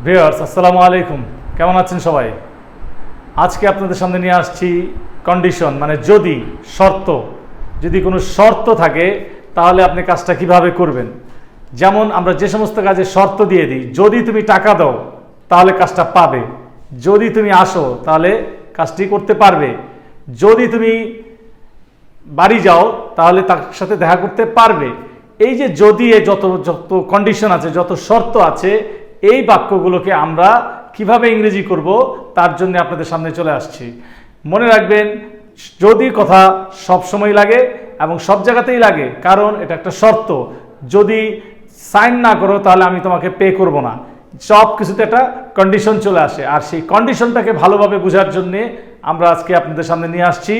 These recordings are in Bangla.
ভিউয়ার্স আসসালামু আলাইকুম, কেমন আছেন সবাই? আজকে আপনাদের সামনে নিয়ে আসছি কন্ডিশন, মানে যদি কোনো শর্ত থাকে তাহলে আপনি কাজটা কিভাবে করবেন। যেমন আমরা যে সমস্ত কাজে শর্ত দিয়ে দিই, যদি তুমি টাকা দাও তাহলে কাজটা পাবে, যদি তুমি আসো তাহলে কাজটি করতে পারবে, যদি তুমি বাড়ি যাও তাহলে তার সাথে দেখা করতে পারবে। এই যে যদি যত যত কন্ডিশন আছে, যত শর্ত আছে, এই বাক্যগুলোকে আমরা কিভাবে ইংরেজি করব তার জন্য আপনাদের সামনে চলে আসছি। মনে রাখবেন, যদি কথা সব সময় লাগে এবং সব জায়গাতেই লাগে, কারণ এটা একটা শর্ত। যদি সাইন না করো তাহলে আমি তোমাকে পে করব না। সব কিছুতে একটা কন্ডিশন চলে আসে, আর সেই কন্ডিশনটাকে ভালোভাবে বোঝার জন্যে আমরা আজকে আপনাদের সামনে নিয়ে আসছি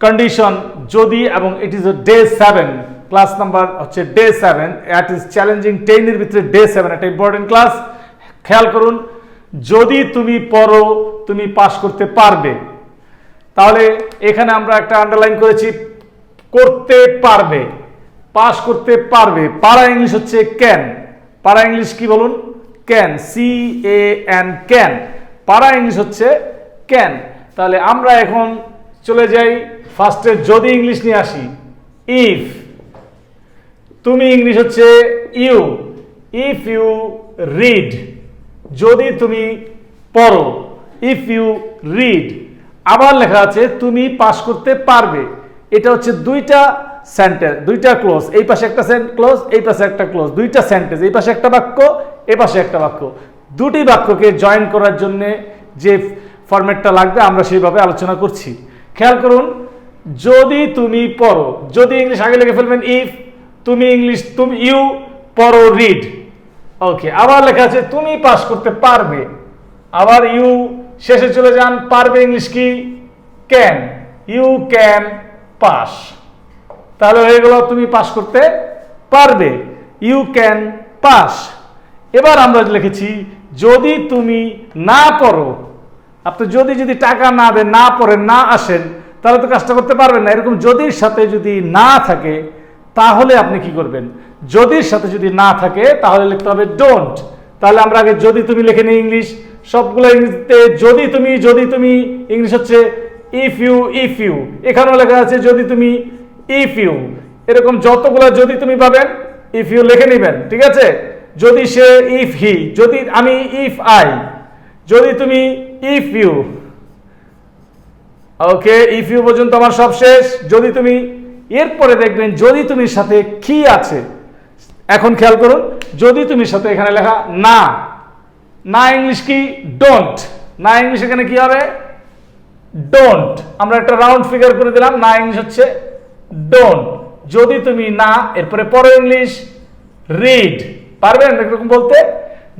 কন্ডিশন যদি, এবং it is day 7, class number হচ্ছে ডে 7, দ্যাট ইজ চ্যালেঞ্জিং 10 এর ভিতরে ডে 7, একটা ইম্পর্টেন্ট ক্লাস। খেয়াল করুন, যদি তুমি পড়ো তুমি পাস করতে পারবে, তাহলে এখানে আমরা একটা আন্ডারলাইন করেছি, করতে পারবে, পাস করতে পারবে। পারা ইংলিশ হচ্ছে ক্যান, পারা ইংলিশ কি বলুন? Can, CAN, can. পারা ইংলিশ হচ্ছে ক্যান। তাহলে আমরা এখন চলে যাই ফার্স্টে যদি ইংলিশ নিয়ে আসি। ইফ, তুমি ইংলিশ হচ্ছে ইউ, ইফ ইউ রিড, যদি তুমি পড়ো, ইফ ইউ রিড। আবার লেখা আছে তুমি পাস করতে পারবে। এটা হচ্ছে দুইটা সেন্টেন্স, দুইটা ক্লোজ, এই পাশে একটা ক্লোজ, এই পাশে একটা ক্লোজ, দুইটা সেন্টেন্স, এই পাশে একটা বাক্য, এই পাশে একটা বাক্য। দুটি বাক্যকে জয়েন করার জন্য যে ফরম্যাটটা লাগবে আমরা সেইভাবে আলোচনা করছি। খেয়াল করুন, যদি তুমি পড়ো, যদি ইংলিশ আগে লিখে ফেলবেন ইফ, তুমি ইংলিশ তুমি ইউ, পড়ো রিড। ওকে, আবার লেখা আছে তুমি পাস করতে পারবে, আবার ইউ শেষে চলে যান, পারবে ইংলিশ কি? Can, you can pass. তাহলে হয়ে গেল তুমি পাস করতে পারবে, ইউ ক্যান পাস। এবার আমরা লিখেছি যদি তুমি না পড়ো, আপনি যদি টাকা না দেন, না পড়েন, না আসেন, তাহলে তো কাজটা করতে পারবেন না। এরকম যদির সাথে যদি না থাকে তাহলে আপনি কি করবেন? যদির সাথে যদি না থাকে তাহলে লিখতে হবে ডোন্ট। তাহলে আমরা আগে যদি তুমি লিখে নিই ইংলিশ, সবগুলো ইংরেজিতে যদি তুমি ইংলিশ হচ্ছে ইফ ইউ, এখানেও লেখা আছে যদি তুমি, ইফ ইউ। এরকম যতগুলো যদি তুমি পাবেন ইফ ইউ লিখে নেবেন, ঠিক আছে? যদি সে, ইফ হি, যদি আমি, ইফ আই, যদি তুমি, if you. Okay, if you পর্যন্ত আমার সব শেষ। যদি তুমি, এরপরে দেখবেন যদি তুমির সাথে কি আছে। এখন খেয়াল করুন, যদি তুমির সাথে এখানে লেখা না, না ইংলিশ কি? ডোন্ট। না ইংলিশ এখানে কি হবে? ডোন্ট। আমরা একটা রাউন্ড ফিগার করে দিলাম, না ইংলিশ হচ্ছে ডোন্ট। যদি তুমি না, এরপরে পরে ইংলিশ রিড। পারবেন এরকম বলতে?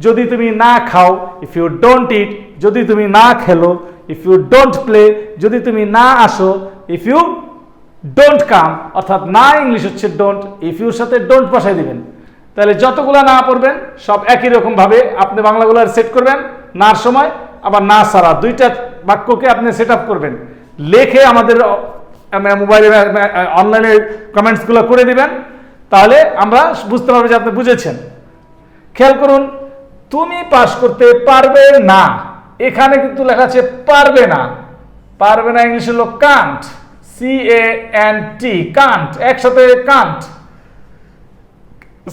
যদি তুমি না খাও, ইফ ইউ ডোন্ট ইট। যদি তুমি না খেলো, ইফ ইউ ডোন্ট প্লে। যদি তুমি না আসো, ইফ ইউ ডোন্ট কাম। অর্থাৎ না ইংলিশ হচ্ছে ডোন্ট, ইফ ইউর সাথে ডোন্ট বসাই দিবেন। তাহলে যতগুলো না পড়বেন সব একই রকম ভাবে আপনি বাংলাগুলো সেট করবেন নার সময়, আবার না সারা দুইটা বাক্যকে আপনি সেট আপ করবেন, লেখে আমাদের মোবাইলে অনলাইনে কমেন্টসগুলো করে দিবেন, তাহলে আমরা বুঝতে পারবো যে আপনি বুঝেছেন। খেয়াল করুন, তুমি পাস করতে পারবে না, এখানে কিন্তু লেখা আছে পারবে না। পারবে না ইংলিশ হলো কান্ট, CANT, কান্ট, একসাথে কান্ট,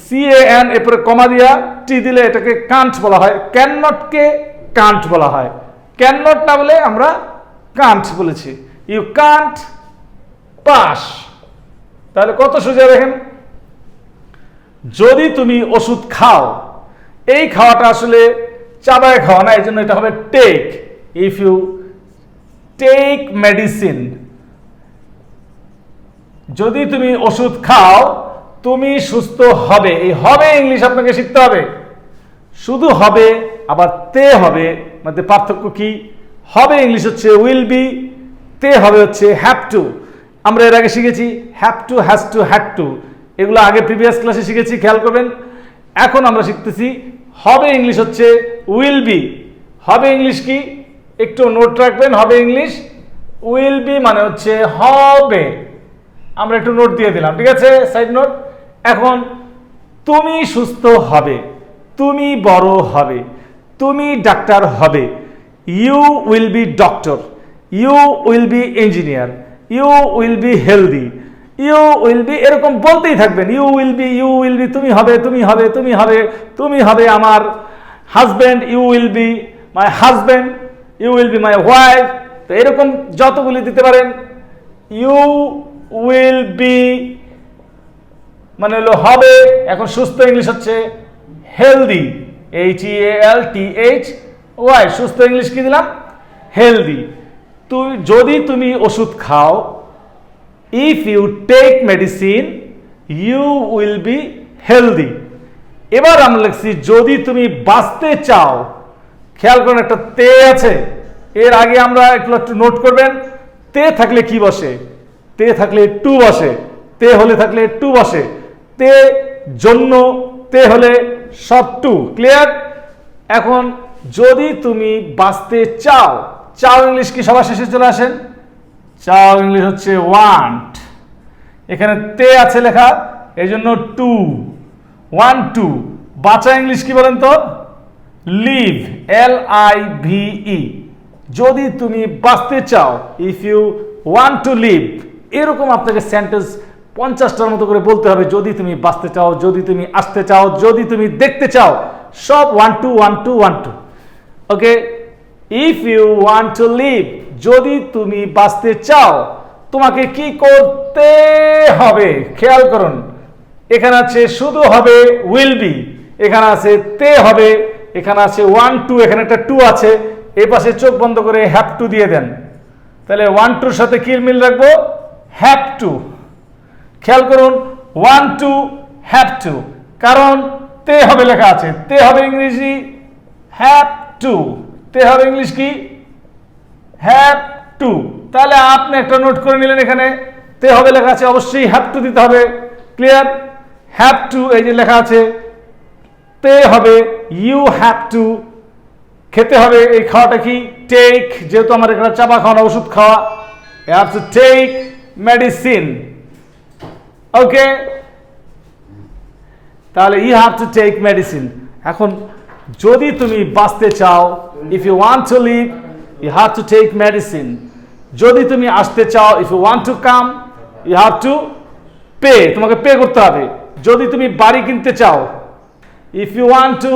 CAN এরপরে কমা দিয়া টি দিলে এটাকে কান্ট বলা হয়। ক্যান নটকে কান্ট বলা হয়, ক্যান নট না বলে আমরা কান্ট বলেছি। You can't pass. তাহলে কত সোজা দেখেন, যদি তুমি ওষুধ খাও, এই খাওয়াটা আসলে চাবায় খাওয়া না, এই জন্য এটা হবে take. If you take medicine, যদি তুমি ওষুধ খাও তুমি সুস্থ হবে। এই হবে ইংলিশ আপনাকে শিখতে হবে। শুধু হবে আবার তে হবে, মধ্যে পার্থক্য কি? হবে ইংলিশ হচ্ছে উইল বি, তে হবে হচ্ছে হ্যাভ টু। আমরা এর আগে শিখেছি have to, has to, had to, এগুলো আগে প্রিভিয়াস ক্লাসে শিখেছি, খেয়াল করবেন। এখন আমরা শিখতেছি হবে ইংলিশ হচ্ছে উইল বি। হবে ইংলিশ কি? একটু নোট রাখবেন, হবে ইংলিশ উইল বি মানে হচ্ছে হবে। আমরা একটু নোট দিয়ে দিলাম, ঠিক আছে, সাইড নোট। এখন তুমি সুস্থ হবে, তুমি বড় হবে, তুমি ডাক্তার হবে, you will be doctor, you will be engineer, you will be healthy, you will be, এরকম বলতেই থাকবেন। You will be, you will be, তুমি হবে, তুমি হবে, তুমি হবে, তুমি হবে আমার husband, you will be my husband, you will be my wife. তো এরকম যতগুলি দিতে পারেন। ইউ উইল বি মানে হলো হবে, এখন সুস্থ ইংলিশ হচ্ছে হেলদি, HEALTHY, সুস্থ ইংলিশ কি দিলাম? হেলদি। যদি তুমি ওষুধ খাও, if you take medicine you will be healthy. এবার আমরা লিখছি যদি তুমি বাঁচতে চাও, খেয়াল করুন একটা তে আছে, এর আগে আমরা একটু নোট করবেন, তে থাকলে কি বসে? তে থাকলে টু বসে, তে হলে থাকলে টু বসে, তে জন্য, তে হলে সব টু। ক্লিয়ার? এখন যদি তুমি বাঁচতে চাও, চাও ইংলিশ কি সবার শেষে চলে আসেন? চাও ইংলিশ হচ্ছে ওয়ান্ট, এখানে তে আছে লেখা, এই জন্য টু, ওয়ান টু। বাঁচা ইংলিশ কি বলেন তো? Live, LIVE। যদি তুমি বাঁচতে চাও, if you want to live, এরকম আপনাকে সেন্টেন্স 50টার মতো করে বলতে হবে। যদি তুমি বাঁচতে চাও, যদি তুমি আসতে চাও, যদি তুমি দেখতে চাও, সব 1 2 1 2 1 2। Okay, if you want to live, যদি তুমি বাঁচতে চাও, তোমাকে কি করতে হবে? খেয়াল করুন, এখানে আছে শুধু হবে উইল বি, এখানে আছে তে হবে, এখানে আছে 1 2, এখানে একটা 2 আছে, এই পাশে চোখ বন্ধ করে হ্যাভ টু দিয়ে দেন। তাহলে 1 2 সাথে কি মিল রাখবো? Have to. খেয়াল করুন, 1 2 হ্যাভ টু, কারণ তে হবে লেখা আছে, তে হবে ইংরেজি হ্যাভ টু, তে হবে ইংলিশ কি? Have to. তাহলে আপনি একটা নোট করে নিলেন, এখানে তে হবে লেখা আছে, অবশ্যই হ্যাভ টু দিতে হবে। ক্লিয়ার? হ্যাভ টু, এই যে লেখা আছে, তে হবে ইউ হ্যাভ টু। খেতে হবে, এই খাওয়াটা কি? টেক, যেহেতু আমার এখানে চাপা খাওয়া, ওষুধ খাওয়া, you have to take medicine. Okay, তাহলে you have to take medicine. এখন যদি তুমি বাঁচতে চাও, if you want to live you have to take medicine. যদি তুমি আসতে চাও, if you want to come you have to pay, তোমাকে পে করতে হবে। যদি তুমি বাড়ি কিনতে চাও, if you want to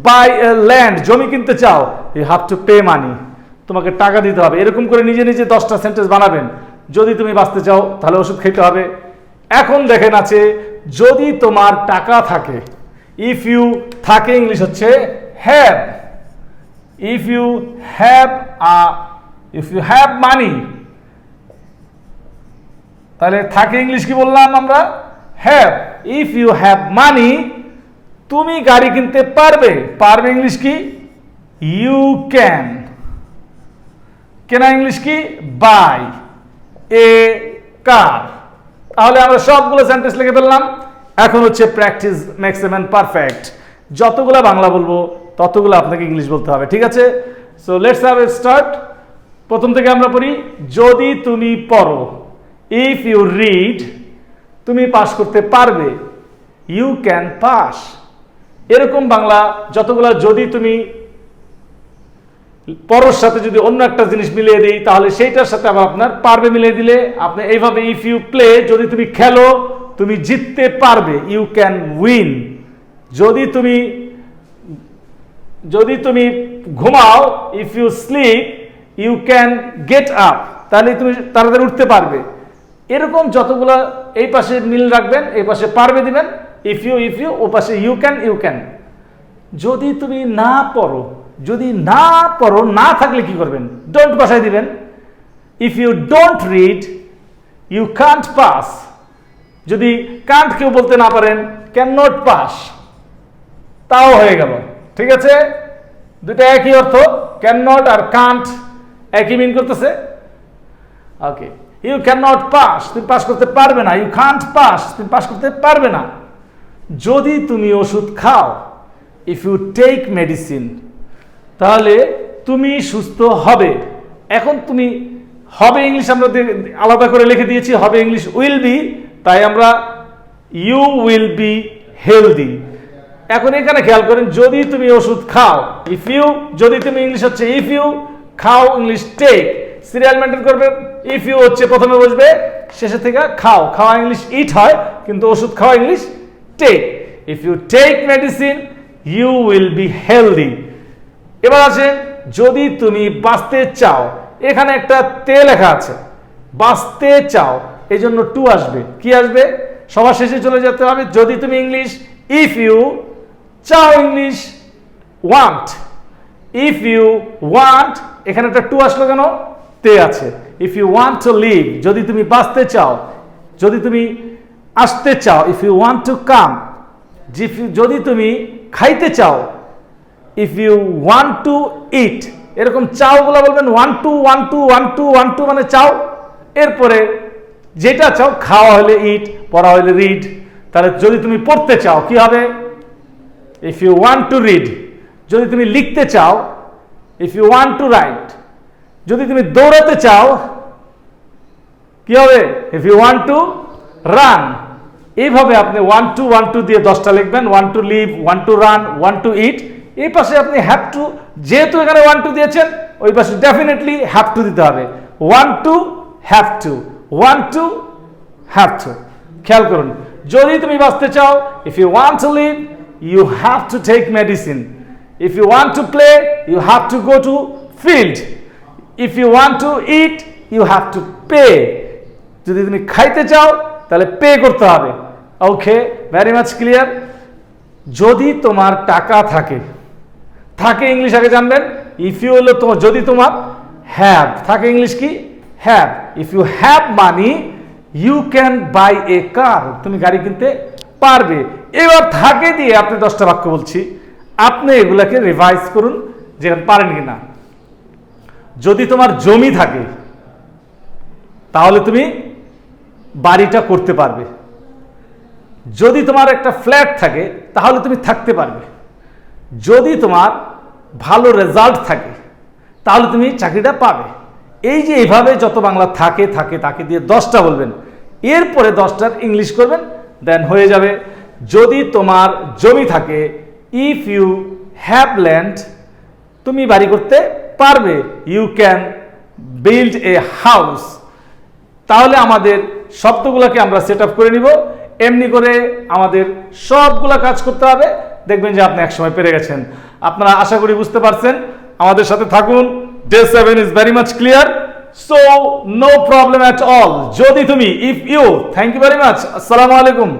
buy a land, জমি কিনতে চাও, you have to pay money, তোমাকে টাকা দিতে হবে। এরকম করে নিজে নিজে 10টা সেন্টেন্স বানাবেন। যদি তুমি বাঁচতে চাও, তাহলে ওষুধ খেতে হবে। এখন দেখেন আছে, যদি তোমার টাকা থাকে, ইফ ইউ থাকে ইংলিশ হচ্ছে have, if you have money, তাহলে থাকে ইংলিশ কি বললাম আমরা? Have. If you have money, তুমি গাড়ি কিনতে পারবে, পারবে ইংলিশ কি? You can. কেনা ইংলিশ কি? Buy a car. তাহলে আমরা সবগুলো সেন্টেন্স লিখে ফেললাম। এখন হচ্ছে practice makes a man perfect. যতগুলো বাংলা বলবো ততগুলো আপনাকে ইংলিশ বলতে হবে, ঠিক আছে? So let's have a start. প্রথম থেকে আমরা পড়ি। যদি তুমি পড়ো, ইফ ইউ রিড, তুমি পাস করতে পারবে, ইউ ক্যান পাস। এরকম বাংলা যতগুলো যদি তুমি পরর সাথে যদি অন্য একটা জিনিস মিলিয়ে দিই, তাহলে সেইটার সাথে আবার আপনার পারবে মিলিয়ে দিলে আপনি এইভাবে, ইফ ইউ প্লে, যদি তুমি খেলো তুমি জিততে পারবে, ইউ ক্যান উইন। যদি তুমি ঘুমাও, if you sleep you can get up, তাহলে তুমি তাড়াতাড়ি উঠতে পারবে। এরকম যতগুলো এই পাশে মিল রাখবেন, এই পাশে পারবে দিবেন, ইফ ইউ, ও পাশে ইউ ক্যান। যদি তুমি না পড়ো, যদি না পড়ো, না থাকলে কি করবেন? ডোন্ট বসাই দিবেন। If you don't read you can't pass. যদি কান্ট কেউ বলতে না পারেন, ক্যান নট পাস, তাও হয়ে গেল, ঠিক আছে? দুটো একই অর্থ, ক্যান নট আর কান্ট একই মিন করতেছে। ওকে, ইউ ক্যান নট পাস, তুমি পাস করতে পারবে না। ইউ কান্ট পাস, তুমি পাস করতে পারবে না। যদি তুমি ওষুধ খাও, ইফ ইউ টেক মেডিসিন, তাহলে তুমি সুস্থ হবে। এখন তুমি হবে ইংলিশ আমরা আলাদা করে লিখে দিয়েছি, হবে ইংলিশ উইল বি, তাই আমরা ইউ উইল বি হেলদি। এখন এখানে খেয়াল করেন, যদি তুমি ওষুধ খাও, ইফ ইউ, যদি তুমি ইংলিশ হচ্ছে ইফ ইউ, খাও ইংলিশ টেক, সিরিয়াল মেনটেন করবে, ইফ ইউ হচ্ছে প্রথমে বসবে, শেষে থেকে খাও, খাওয়া ইংলিশ ইট হয়, কিন্তু ওষুধ খাওয়া English take. If you take medicine you will be healthy. এবার আছে যদি তুমি বাঁচতে চাও, এখানে একটা তে লেখা আছে, বাঁচতে চাও, এই জন্য টু আসবে, কি আসবে, সবার শেষে চলে যেতে হবে। যদি তুমি ইংলিশ, ইফ ইউ চাও English want, if you want, এখানে একটা টু আসলো কেন, তে আছে। If you want to live, যদি তুমি বাঁচতে চাও, যদি তুমি আসতে চাও, if you want to come, যদি তুমি খাইতে চাও, if you want to eat, এরকম চাও গুলা বলবেন one two one two one two one two মানে চাও, এরপরে যেটা চাও, খাওয়া হলে ইট, পড়া হলে রিড। তাহলে যদি তুমি পড়তে চাও কি হবে, if you want to read. যদি তুমি লিখতে চাও, if you want to write. যদি তুমি দৌড়াতে চাও কি হবে, if you want to run. এইভাবে আপনি ওয়ান টু দিয়ে 10টা লিখবেন, want to live, want to run, want to eat. এই পাশে আপনি হ্যাভ টু, যেহেতু এখানে ওয়ান টু দিয়েছেন, ওই পাশে ডেফিনেটলি হ্যাভ টু দিতে হবে, one two have to, one two have to. খেয়াল করুন, যদি তুমি বাঁচতে চাও, if you want to live you have to take medicine, if you want to play you have to go to field, if you want to eat you have to pay. যদি তুমি খাইতে চাও তাহলে পে করতে হবে। Okay, very much clear. যদি তোমার টাকা থাকে, থাকে ইংলিশ আগে জানবেন, ইফ ইউ হলো তোমার, যদি তোমার হ্যাভ থাকে ইংলিশ কি, have. If you have money you can buy a car, তুমি গাড়ি কিনতে পারবে। এবার থাকে দিয়ে আপনি 10টা বাক্য বলছি, আপনি এগুলাকে রিভাইজ করুন যে পারেন কিনা। যদি তোমার জমি থাকে তাহলে তুমি বাড়িটা করতে পারবে। যদি তোমার একটা ফ্ল্যাট থাকে তাহলে তুমি থাকতে পারবে। যদি তোমার ভালো রেজাল্ট থাকে তাহলে তুমি চাকরিটা পাবে। এই যে এইভাবে যত বাংলা থাকে থাকে তাকে দিয়ে 10টা বলবেন, এরপরে 10টার ইংলিশ করবেন, দেন হয়ে যাবে। যদি তোমার জমি থাকে, ইফ ইউ হ্যাভ ল্যান্ড, তুমি বাড়ি করতে পারবে, you can build a house. তাহলে আমাদের শব্দগুলোকে আমরা সেট আপ করে নিব, এমনি করে আমাদের সবগুলা কাজ করতে হবে, দেখবেন যে আপনি একসময় পেরে গেছেন। আপনারা আশা করি বুঝতে পারছেন, আমাদের সাথে থাকুন। Day 7 is very much clear, so no problem at all. যদি তুমি, if you, thank you very much, আসসালামু আলাইকুম।